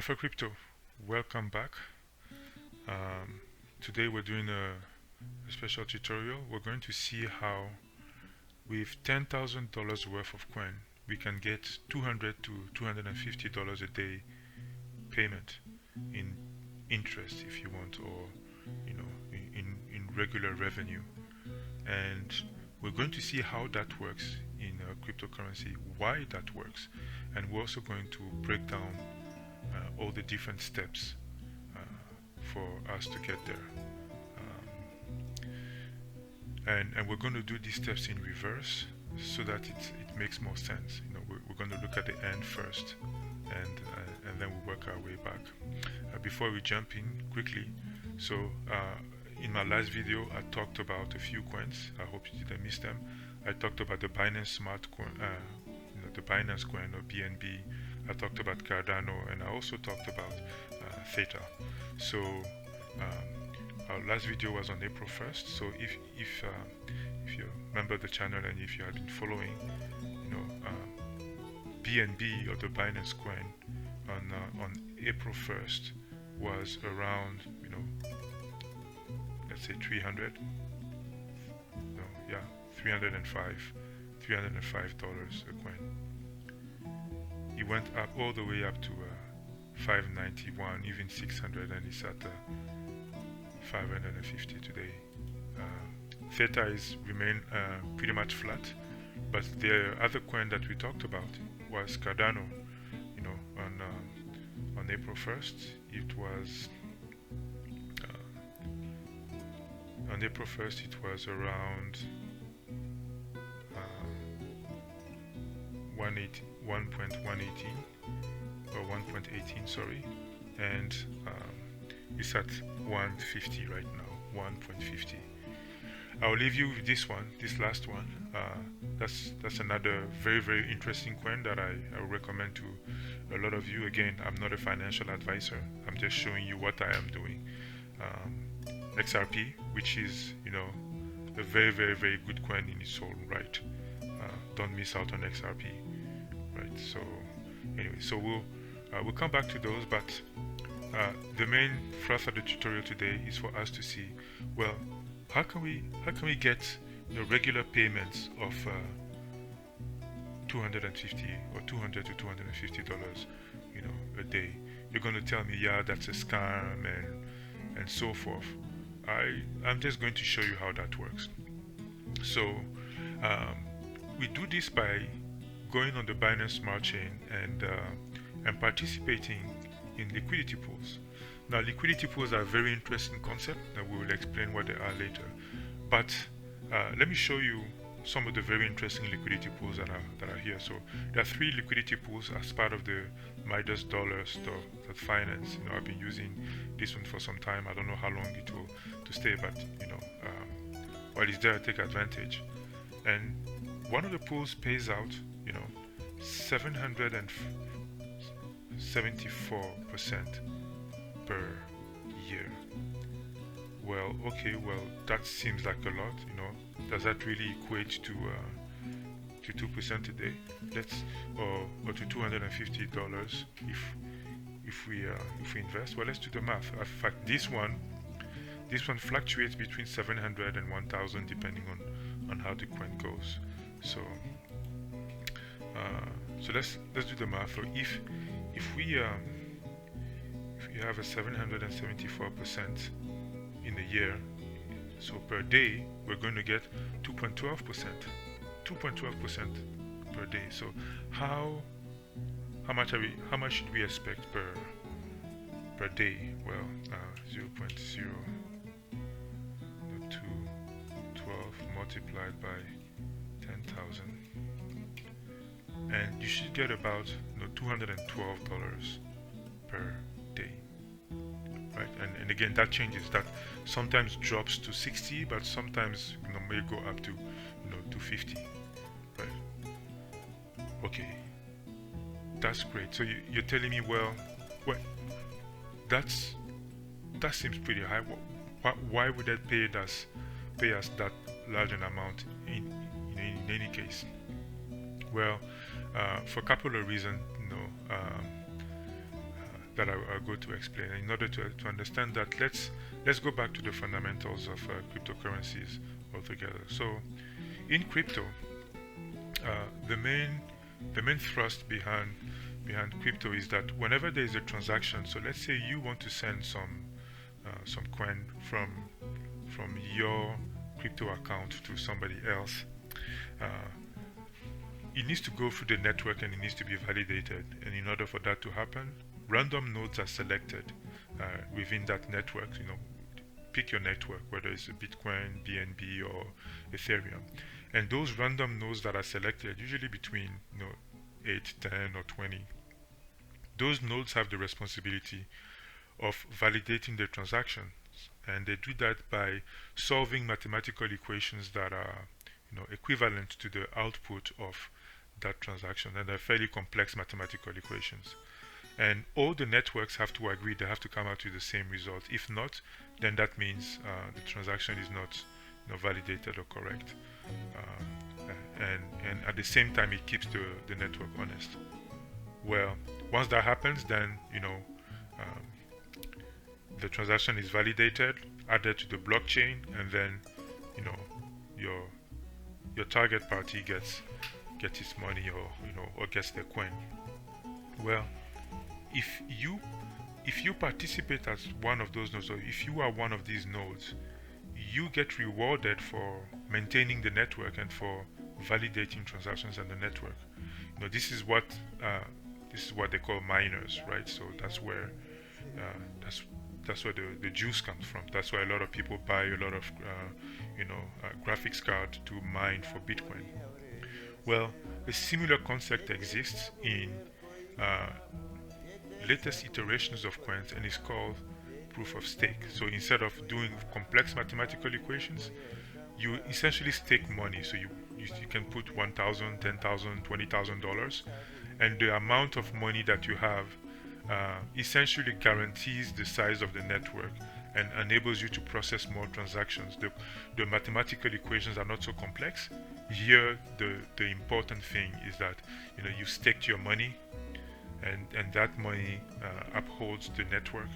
Alpha Crypto, welcome back. Um, Today we're doing a special tutorial. We're going to see how with $10,000 worth of coin we can get $200 to $250 a day payment in interest, if you want, or in regular revenue. And we're going to see how that works in cryptocurrency, why that works, and we're also going to break down all the different steps for us to get there. And we're going to do these steps in reverse so that it makes more sense. We're going to look at the end first, and then we work our way back. Before we jump in quickly, so in my last video I talked about a few coins. I hope you didn't miss them. I talked about the Binance Smart coin, the Binance coin, or BNB. I talked about Cardano, and I also talked about Theta. So our last video was on April 1st. So if you remember the channel and if you have been following, BNB, or the Binance coin, on April 1st was around, let's say 300. No, yeah, 305 $305 a coin. It went up all the way up to 591, even 600, and it's at 550 today. Theta is remain pretty much flat, but the other coin that we talked about was Cardano. On April 1st, it was around 1.118 or 1.18, sorry, and it's at 150 right now, 1.50. I'll leave you with this one, this last one. That's another very interesting coin that I recommend to a lot of you. Again, I'm not a financial advisor. I'm just showing you what I am doing. XRP, which is a very good coin in its own right. Don't miss out on XRP, right? So anyway, so we'll come back to those, but the main thrust of the tutorial today is for us to see, well, how can we get regular payments of $250 or $200 to $250 a day. You're going to tell me, yeah, that's a scam and so forth. I'm just going to show you how that works. So we do this by going on the Binance Smart Chain and participating in liquidity pools. Now, liquidity pools are a very interesting concept, and we will explain what they are later. But let me show you some of the very interesting liquidity pools that are here. So there are 3 liquidity pools as part of the MidasDollar.fi. I've been using this one for some time. I don't know how long it will to stay, but while it's there, take advantage. And one of the pools pays out 774% per year. Well, okay, well, that seems like a lot. Does that really equate to 2% a day? Or to $250 if we invest? Well, let's do the math. In fact, this one fluctuates between 700 and 1,000 depending on how the coin goes. So let's do the math. So if we have a 774% in a year, so per day we're going to get 2.12% per day. So how much should we expect per day? Well, 0.0212 multiplied by 10,000, and you should get about $212 per day. Right, and again, that changes. That sometimes drops to 60, but sometimes may go up to 250. Right? Okay, that's great. So you're telling me, well, that seems pretty high. Why would that pay us that large an amount in any case? Well, for a couple of reasons. I'll go to explain. And in order to understand that, let's go back to the fundamentals of cryptocurrencies altogether. So in crypto, the main thrust behind crypto is that whenever there is a transaction, so let's say you want to send some coin from your crypto account to somebody else, it needs to go through the network and it needs to be validated. And in order for that to happen, random nodes are selected within that network. Pick your network, whether it's a Bitcoin, BNB, or Ethereum. And those random nodes that are selected, usually between 8, 10, or 20, those nodes have the responsibility of validating the transactions, and they do that by solving mathematical equations that are equivalent to the output of that transaction, and they're fairly complex mathematical equations. And all the networks have to agree, they have to come out with the same result. If not, then that means the transaction is not validated or correct. And at the same time, it keeps the network honest. Well, once that happens, then the transaction is validated, added to the blockchain, and then your target party gets its money, or gets their coin. Well, if you participate as one of those nodes, or if you are one of these nodes, you get rewarded for maintaining the network and for validating transactions on the network. This is what they call miners, right? So that's where the juice comes from. That's why a lot of people buy a lot of graphics card to mine for Bitcoin. Well, a similar concept exists in latest iterations of coins, and is called proof of stake. So instead of doing complex mathematical equations, you essentially stake money. So you can put $1,000, $10,000, $20,000, and the amount of money that you have essentially guarantees the size of the network and enables you to process more transactions. The mathematical equations are not so complex. Here, the important thing is that you staked your money, and that money upholds the network,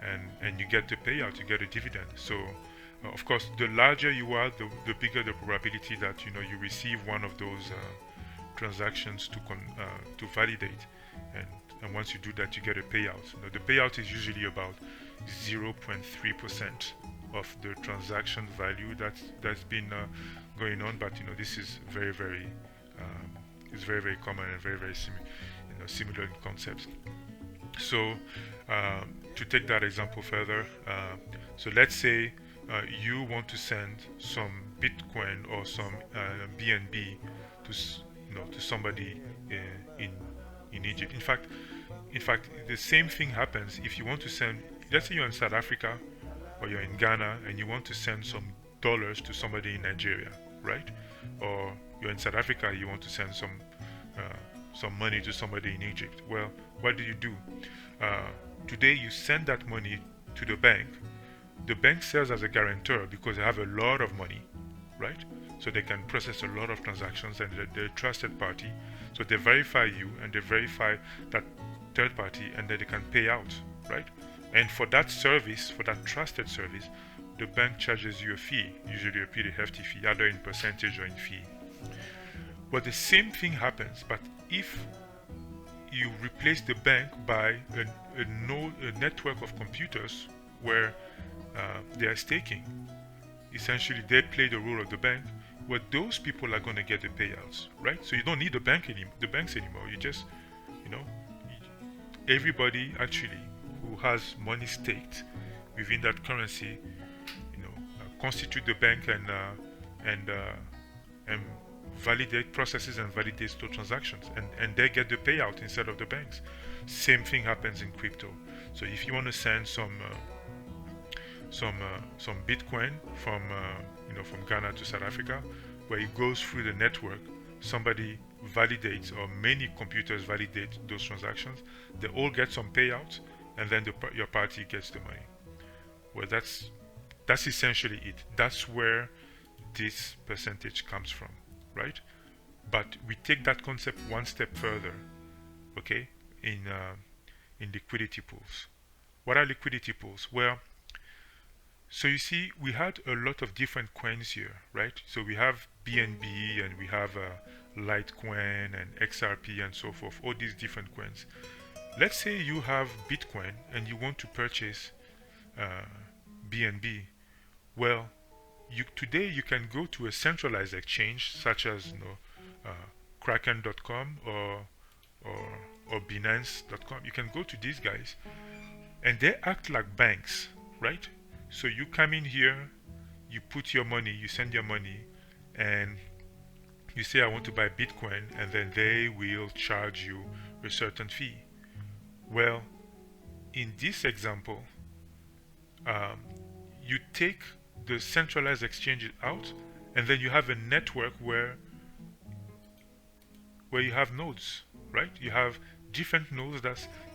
and you get the payout, you get a dividend. So of course, the larger you are, the bigger the probability that you receive one of those transactions to validate, and once you do that, you get a payout. The payout is usually about 0.3% of the transaction value that's been going on, but this is very very common and very similar in concepts. So to take that example further, so let's say you want to send some Bitcoin or some BNB to somebody in Egypt. In fact, the same thing happens if you want to send. Let's say you're in South Africa or you're in Ghana and you want to send some dollars to somebody in Nigeria, right? Or you're in South Africa, you want to send some money to somebody in Egypt. Well, what do? Today you send that money to the bank. The bank serves as a guarantor because they have a lot of money, right? So they can process a lot of transactions, and they're a trusted party. So they verify you and they verify that third party, and then they can pay out, right? And for that service, for that trusted service, the bank charges you a fee, usually a pretty hefty fee, either in percentage or in fee. But the same thing happens, but if you replace the bank by a network of computers where they are staking, essentially they play the role of the bank, where those people are going to get the payouts, right? So you don't need the banks anymore. You just, everybody actually who has money staked within that currency, constitute the bank and validate processes and validates those transactions, and they get the payout instead of the banks. Same thing happens in crypto. So if you want to send some Bitcoin from Ghana to South Africa, where it goes through the network, somebody validates, or many computers validate those transactions, they all get some payouts, and then your party gets the money. Well, that's essentially it. That's where this percentage comes from, right? But we take that concept one step further, okay? In in liquidity pools. What are liquidity pools? Well, so you see, we had a lot of different coins here, right? So we have BNB and we have Litecoin and XRP and so forth, all these different coins. Let's say you have Bitcoin and you want to purchase BNB. Well, today you can go to a centralized exchange such as Kraken.com or Binance.com. You can go to these guys and they act like banks, right? So you come in here, you put your money, you send your money, and you say I want to buy Bitcoin, and then they will charge you a certain fee. Well, in this example, you take the centralized exchanges out, and then you have a network where you have nodes, right? You have different nodes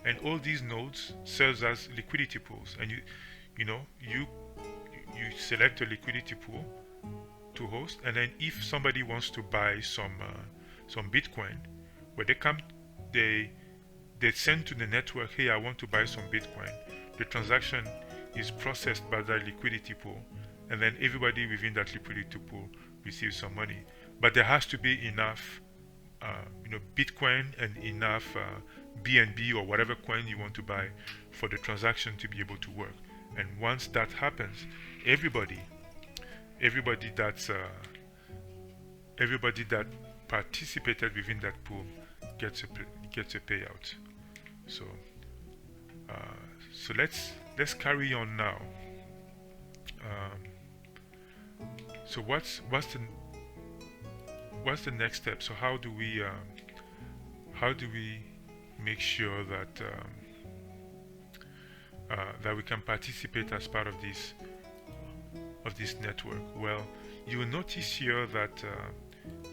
and all these nodes serves as liquidity pools, and you select a liquidity pool to host, and then if somebody wants to buy some Bitcoin, where they send to the network, hey, I want to buy some Bitcoin. The transaction is processed by that liquidity pool, and then everybody within that liquidity pool receives some money. But there has to be enough Bitcoin and enough BNB or whatever coin you want to buy for the transaction to be able to work. And once that happens, everybody that participated within that pool gets a payout. So let's carry on now. So what's the next step? So how do we make sure that that we can participate as part of this network? Well, you will notice here that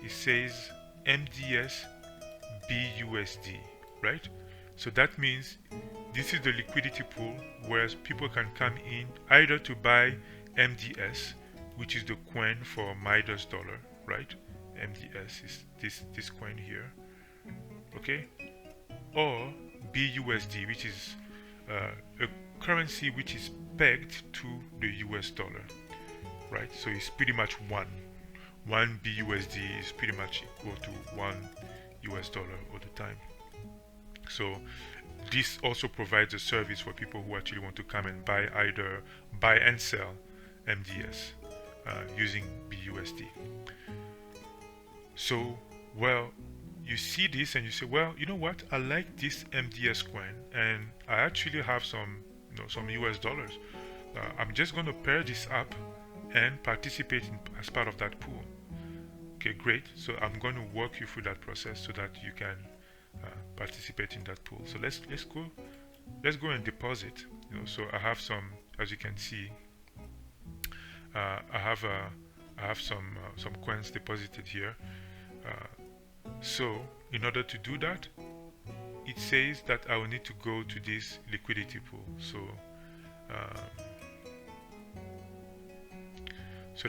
it says MDS BUSD, right? So that means this is the liquidity pool where people can come in either to buy MDS, which is the coin for MidasDollar, right? MDS is this coin here, okay? Or BUSD, which is a currency which is pegged to the US dollar, right? So it's pretty much one BUSD is pretty much equal to $1 all the time. So this also provides a service for people who actually want to come and buy and sell MDS using BUSD. So, well, you see this and you say, well, you know what? I like this MDS coin, and I actually have some US dollars. I'm just going to pair this up and participate as part of that pool. Okay, great. So I'm going to walk you through that process so that you can participate in that pool. So let's go and deposit. So I have some, as you can see, I have some coins deposited here. So in order to do that, it says that I will need to go to this liquidity pool. So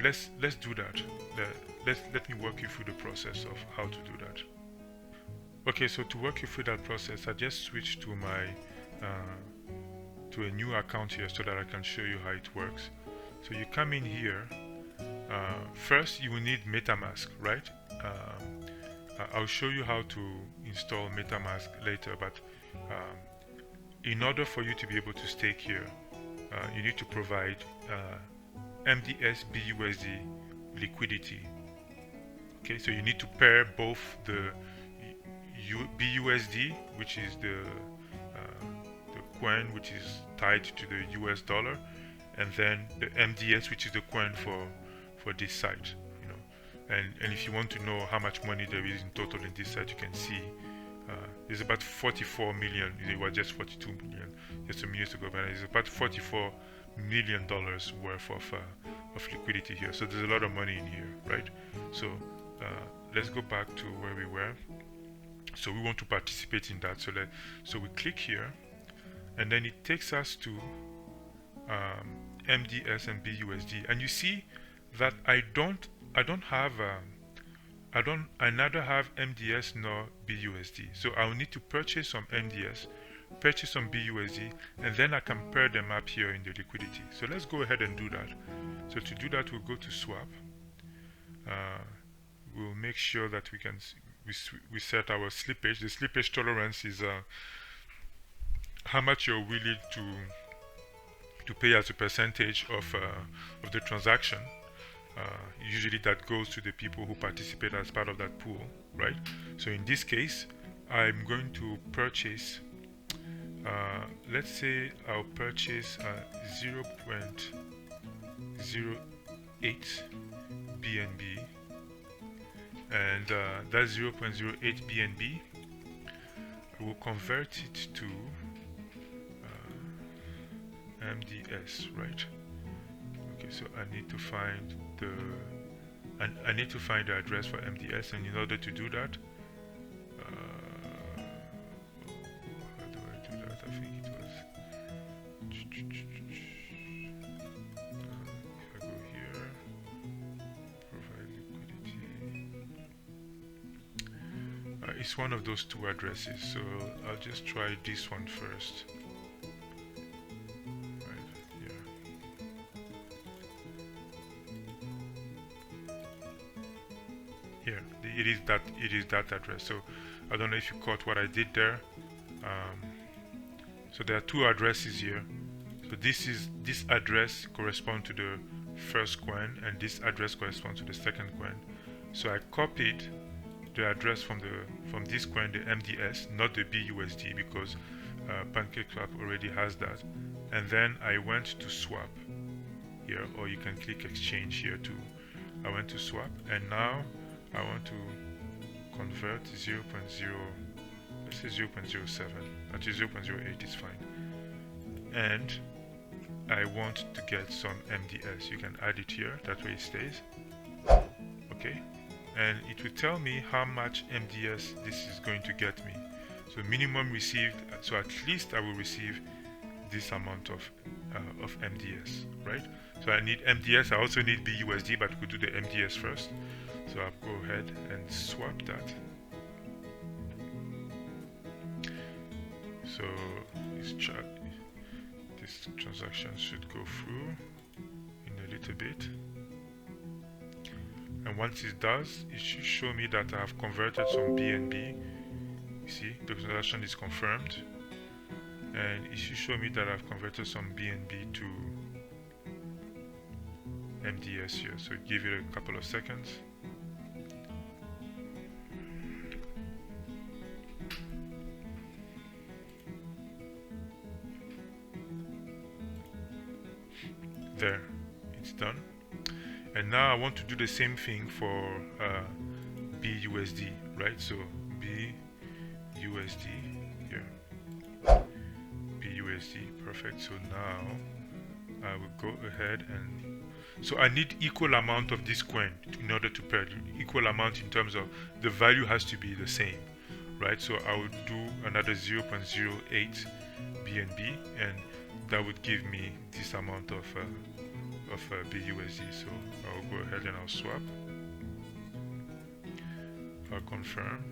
let's do that. Let me walk you through the process of how to do that. Okay, so to walk you through that process, I just switched to my to a new account here so that I can show you how it works. So you come in here. First, you will need MetaMask, right? I'll show you how to install MetaMask later, but in order for you to be able to stake here, you need to provide MDS BUSD liquidity. Okay, so you need to pair both the BUSD, which is the coin which is tied to the US dollar, and then the MDS, which is the coin for this site. And if you want to know how much money there is in total in this site, you can see there's about 44 million. It was just 42 million just some years ago, but it's about $44 million worth of liquidity here. So there's a lot of money in here, right? So let's go back to where we were. So we want to participate in that. So we click here, and then it takes us to MDS and BUSD, and you see that I neither have MDS nor BUSD. So I'll need to purchase some MDS purchase some BUSD, and then I can pair them up here in the liquidity. So let's go ahead and do that. So to do that, we'll go to swap. We'll make sure that we set our slippage. The slippage tolerance is how much you're willing to pay as a percentage of the transaction. Usually that goes to the people who participate as part of that pool, right? So in this case, I'm going to purchase, let's say I'll purchase 0.08 BNB, and that 0.08 BNB, I will convert it to MDS, right? Okay, so I need to find the address for MDS, and in order to do that, how do I do that? I think it was. If I go here, provide liquidity. It's one of those two addresses, so I'll just try this one first. Here, it is that address. So I don't know if you caught what I did there. So there are two addresses here. So this address corresponds to the first coin, and this address corresponds to the second coin. So I copied the address from this coin, the MDS, not the BUSD, because PancakeSwap already has that. And then I went to swap here, or you can click exchange here too. I went to swap, and now I want to convert 0.0, let's say 0.07, actually 0.08 is fine. And I want to get some MDS. You can add it here, that way it stays. Okay, and it will tell me how much MDS this is going to get me. So minimum received, so at least I will receive this amount of MDS, right? So I need MDS, I also need BUSD, but we'll do the MDS first. So I'll go ahead and swap that. So this transaction should go through in a little bit. And once it does, it should show me that I have converted some BNB. You see, the transaction is confirmed. And it should show me that I've converted some BNB to MDS here. So give it a couple of seconds. There, it's done. And now I want to do the same thing for BUSD, right? So BUSD here, BUSD, perfect. So now I will go ahead and, so I need equal amount of this coin in order to pair, equal amount in terms of the value has to be the same, right? So I will do another 0.08 BNB, and that would give me this amount of BUSD. So I'll go ahead and I'll swap. I'll confirm.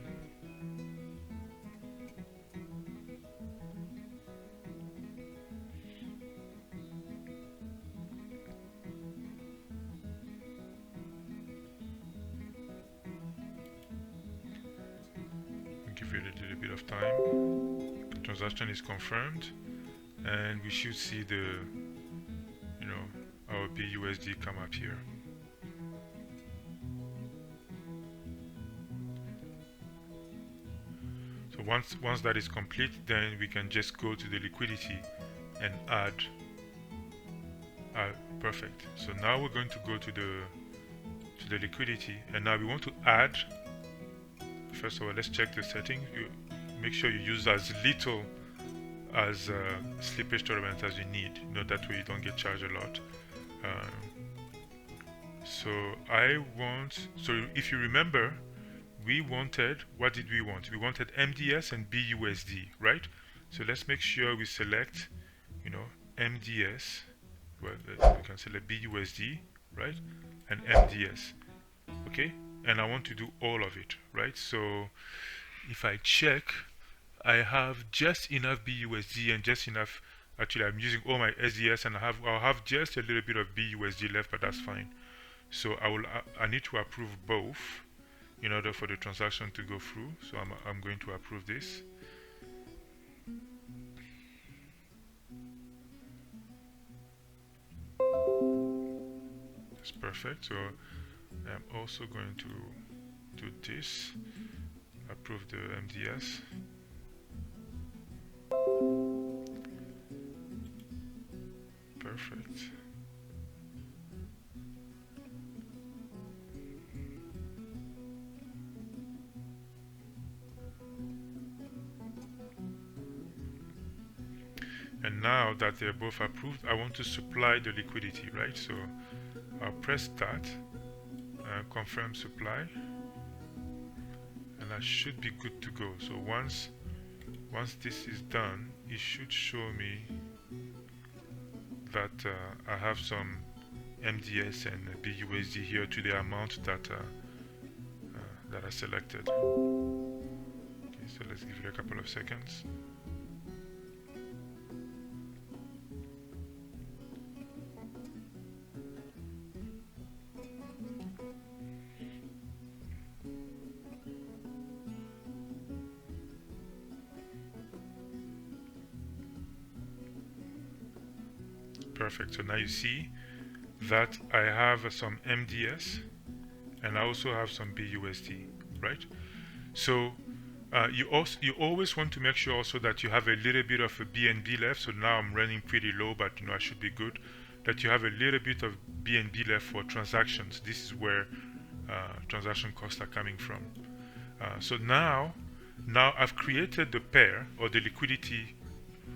Give it a little bit of time. The transaction is confirmed, and we should see the, our BUSD come up here. So once that is complete, then we can just go to the liquidity and add. Perfect. So now we're going to go to the liquidity, and now we want to add. First of all, let's check the setting. You make sure you use as little as slippage tolerance as you need. That way you don't get charged a lot. So if you remember, we wanted, what did we want? We wanted MDS and BUSD, right? So let's make sure we select, MDS. Well, we can select BUSD, right? And MDS, okay? And I want to do all of it, right? So if I check, I have just enough BUSD and just enough. Actually, I'm using all my SDS, and I'll have just a little bit of BUSD left, but that's fine. So I need to approve both in order for the transaction to go through. So I'm going to approve this. That's perfect. So I'm also going to do this. Approve the MDS. Perfect. And now that they're both approved, I want to supply the liquidity, right? So I'll press that, confirm supply, and I should be good to go. So once this is done, it should show me that I have some MDS and BUSD here to the amount that I selected. Okay, so let's give it a couple of seconds. Perfect. So now you see that I have some MDS and I also have some BUSD, right? So you always want to make sure also that you have a little bit of a BNB left. So now I'm running pretty low, but I should be good. That you have a little bit of BNB left for transactions. This is where transaction costs are coming from. So now I've created the pair or the liquidity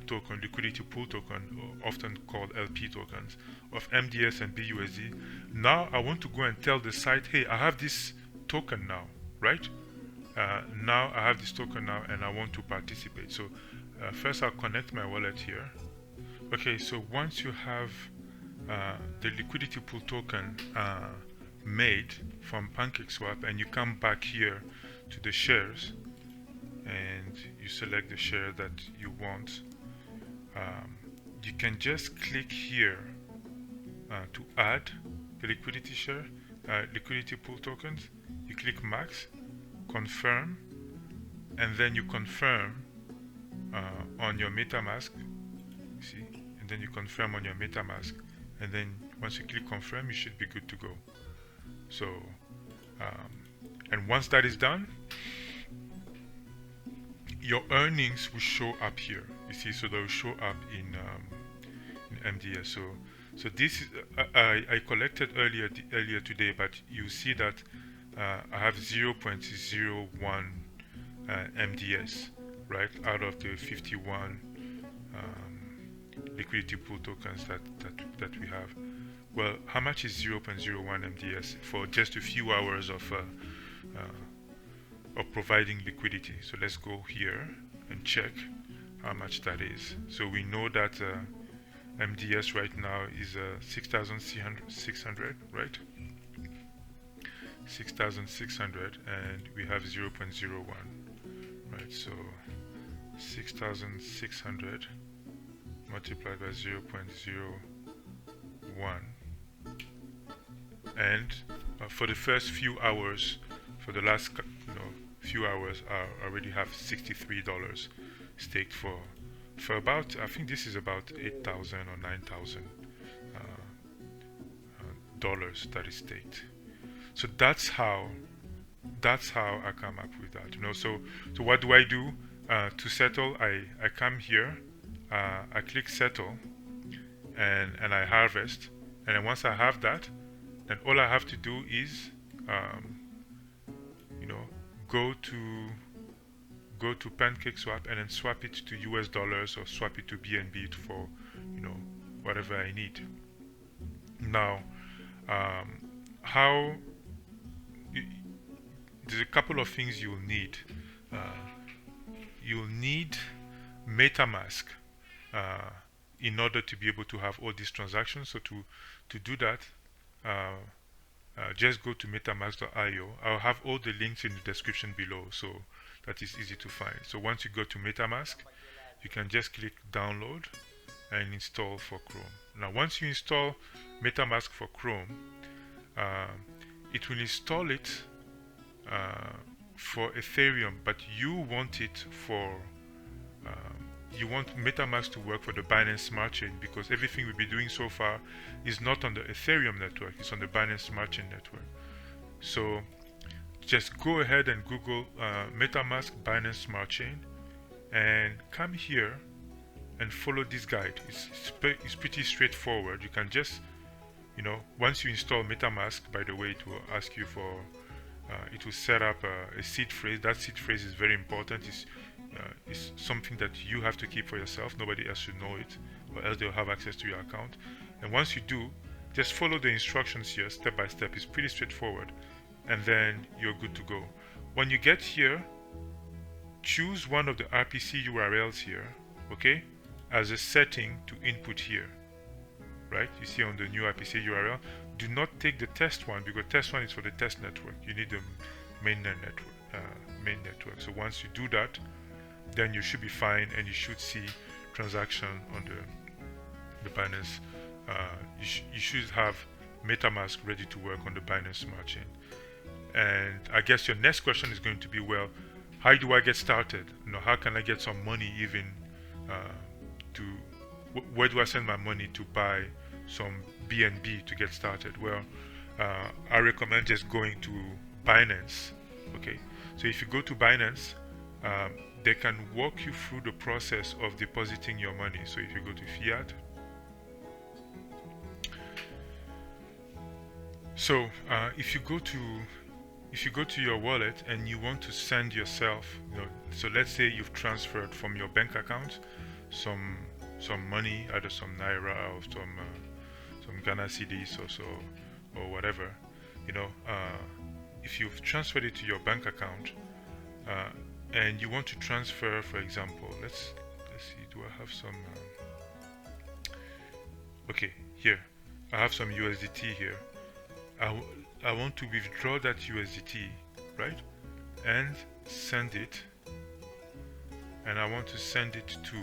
token, liquidity pool token, often called LP tokens, of MDS and BUSD. Now I want to go and tell the site, hey, I have this token now, right? Now I have this token now and I want to participate. So first I'll connect my wallet here. Okay, so once you have the liquidity pool token made from PancakeSwap and you come back here to the shares and you select the share that you want, you can just click here to add the liquidity share, liquidity pool tokens. You click max, confirm, and then you confirm on your MetaMask. See, and then you confirm on your MetaMask, and then once you click confirm, you should be good to go. So, and once that is done, your earnings will show up here. You see, so they will show up in MDS. So this is I collected earlier today, but you see that I have 0.01 MDS, right, out of the 51 liquidity pool tokens that we have. Well, how much is 0.01 MDS for just a few hours of providing liquidity? So let's go here and check how much that is. So we know that MDS right now is 6,600, right? 6,600, and we have 0.01, right? So 6,600 multiplied by 0.01, and for the first few hours, for the last few hours, I already have $63 staked for about, I think this is about 8,000 or 9,000 dollars that is staked. So that's how I come up with that. So what do I do to settle? I come here, I click settle, and I harvest, and then once I have that, then all I have to do is go to PancakeSwap and then swap it to US dollars or swap it to BNB for whatever I need. Now there's a couple of things you'll need. You'll need MetaMask in order to be able to have all these transactions. So to do that, just go to metamask.io. I'll have all the links in the description below, so that is easy to find. So once you go to MetaMask, you can just click download and install for Chrome. Now once you install MetaMask for Chrome, it will install it for Ethereum, but you want it for you want MetaMask to work for the Binance Smart Chain, because everything we've been doing so far is not on the Ethereum network, it's on the Binance Smart Chain network. So just go ahead and Google MetaMask Binance Smart Chain and come here and follow this guide. It's pretty straightforward. You can just, once you install MetaMask, by the way, it will ask you for, it will set up a seed phrase. That seed phrase is very important. It's something that you have to keep for yourself. Nobody else should know it, or else they'll have access to your account. And once you do, just follow the instructions here step by step. It's pretty straightforward, and then you're good to go. When you get here, choose one of the RPC URLs here, okay, as a setting to input here, right? You see on the new RPC URL, do not take the test one, because test one is for the test network. You need the main network. So once you do that, then you should be fine, and you should see transaction on the Binance. You should have MetaMask ready to work on the Binance Smart Chain. And I guess your next question is going to be, well, how do I get started? How can I get some money even where do I send my money to buy some BNB to get started? Well, I recommend just going to Binance. Okay, so if you go to Binance, they can walk you through the process of depositing your money. So if you go to fiat, so if you go to your wallet and you want to send yourself, so let's say you've transferred from your bank account some money, either some Naira or some Ghana cedis or whatever, if you've transferred it to your bank account and you want to transfer, for example, let's see, do I have some okay, here I have some USDT here. I want to withdraw that USDT, right, and send it, and I want to send it to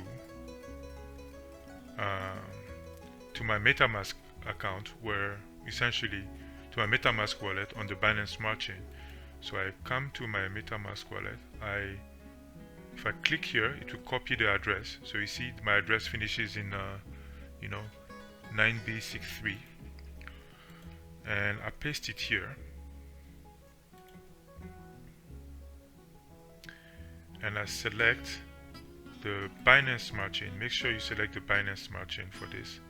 my MetaMask account, where essentially to my MetaMask wallet on the Binance Smart Chain. So I come to my MetaMask wallet. If I click here, it will copy the address. So you see my address finishes in 9B63, and I paste it here, and I select the Binance Smart Chain. Make sure you select the Binance Smart Chain for this,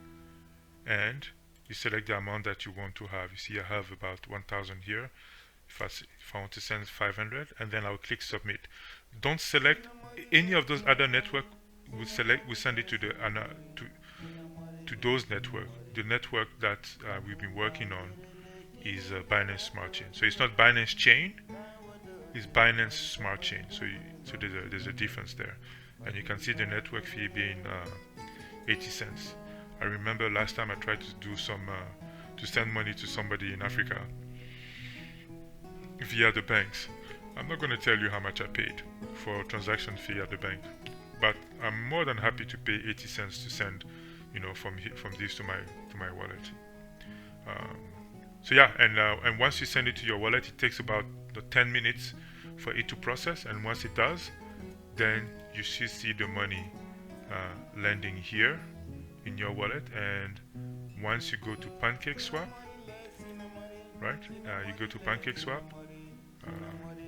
and you select the amount that you want to have. You see I have about 1,000 here. If I want to send 500, and then I'll click submit. Don't select any of those other networks. We send it to the to those networks. The network that we've been working on is Binance Smart Chain. So it's not Binance Chain, it's Binance Smart Chain. So there's a difference there, and you can see the network fee being 80 cents. I remember last time I tried to do to send money to somebody in Africa via the banks. I'm not going to tell you how much I paid for transaction fee at the bank, but I'm more than happy to pay 80 cents to send, from this to my wallet. So yeah, and once you send it to your wallet, it takes about 10 minutes for it to process, and once it does, then you should see the money landing here in your wallet. And once you go to PancakeSwap, right? You go to PancakeSwap,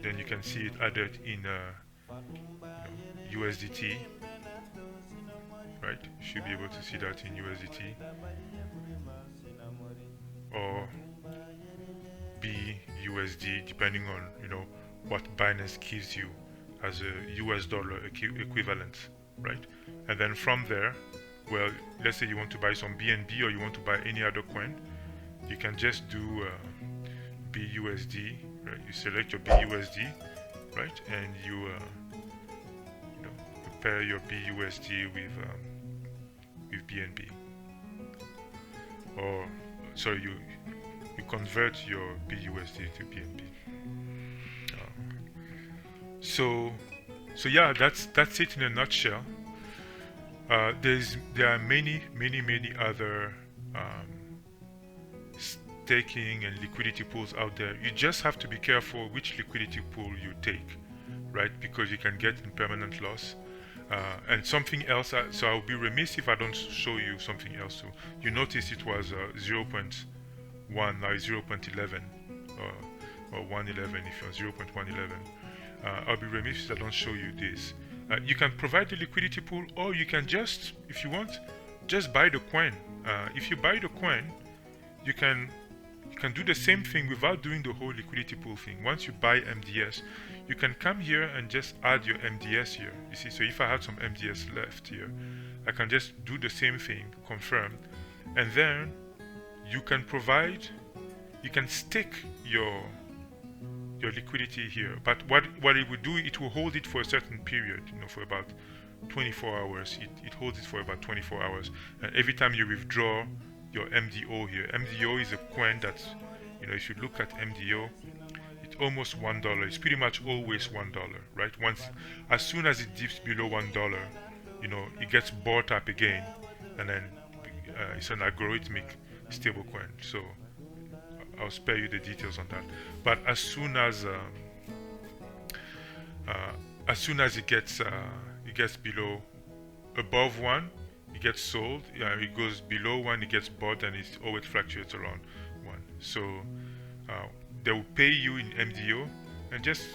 then you can see it added in USDT, right? You should be able to see that in USDT or BUSD, depending on what Binance gives you as a US dollar equivalent, right? And then from there, well, let's say you want to buy some BNB or you want to buy any other coin, you can just do BUSD, right? You select your BUSD, right, and you pair your BUSD with BNB, or sorry, you convert your BUSD to BNB. So So yeah, that's it in a nutshell. There are many other staking and liquidity pools out there. You just have to be careful which liquidity pool you take, right? Because you can get impermanent loss. And something else, so I'll be remiss if I don't show you something else. So you notice it was 0.1, now it's 0.11 or 111 if you're 0.111. I'll be remiss if I don't show you this. You can provide the liquidity pool, or you can just, if you want, just buy the coin. If you buy the coin, you can do the same thing without doing the whole liquidity pool thing. Once you buy MDS, you can come here and just add your MDS here. You see, so if I had some MDS left here, I can just do the same thing, confirm, and then you can stake your liquidity here. But what it will do, it will hold it for a certain period, for about 24 hours. It holds it for about 24 hours, and every time you withdraw your MDO here, MDO is a coin that's, if you look at MDO, it's almost $1. It's pretty much always $1, right? As soon as it dips below $1, it gets bought up again, and then it's an algorithmic stable coin. So I'll spare you the details on that. But as soon as it gets above 1, it gets sold. It goes below 1, it gets bought, and it always fluctuates around 1. So they will pay you in MDO, and just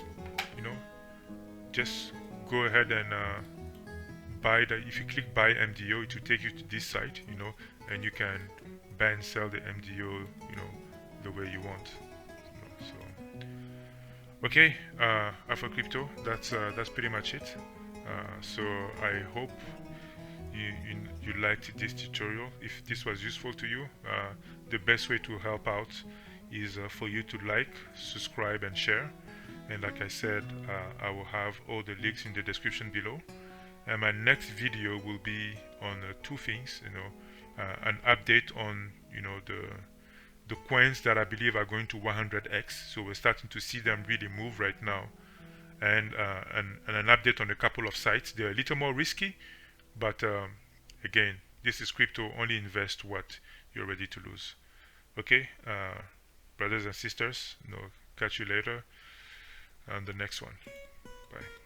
go ahead and buy that. If you click buy MDO, it will take you to this site, and you can buy and sell the MDO, the way you want. So okay, Alpha Crypto, that's pretty much it. So I hope you liked this tutorial. If this was useful to you, the best way to help out is for you to like, subscribe, and share. And like I said, I will have all the links in the description below. And my next video will be on two things. An update on the coins that I believe are going to 100x. So we're starting to see them really move right now. And an update on a couple of sites. They're a little more risky, but again, this is crypto. Only invest what you're ready to lose. Okay, brothers and sisters, catch you later on the next one. Bye.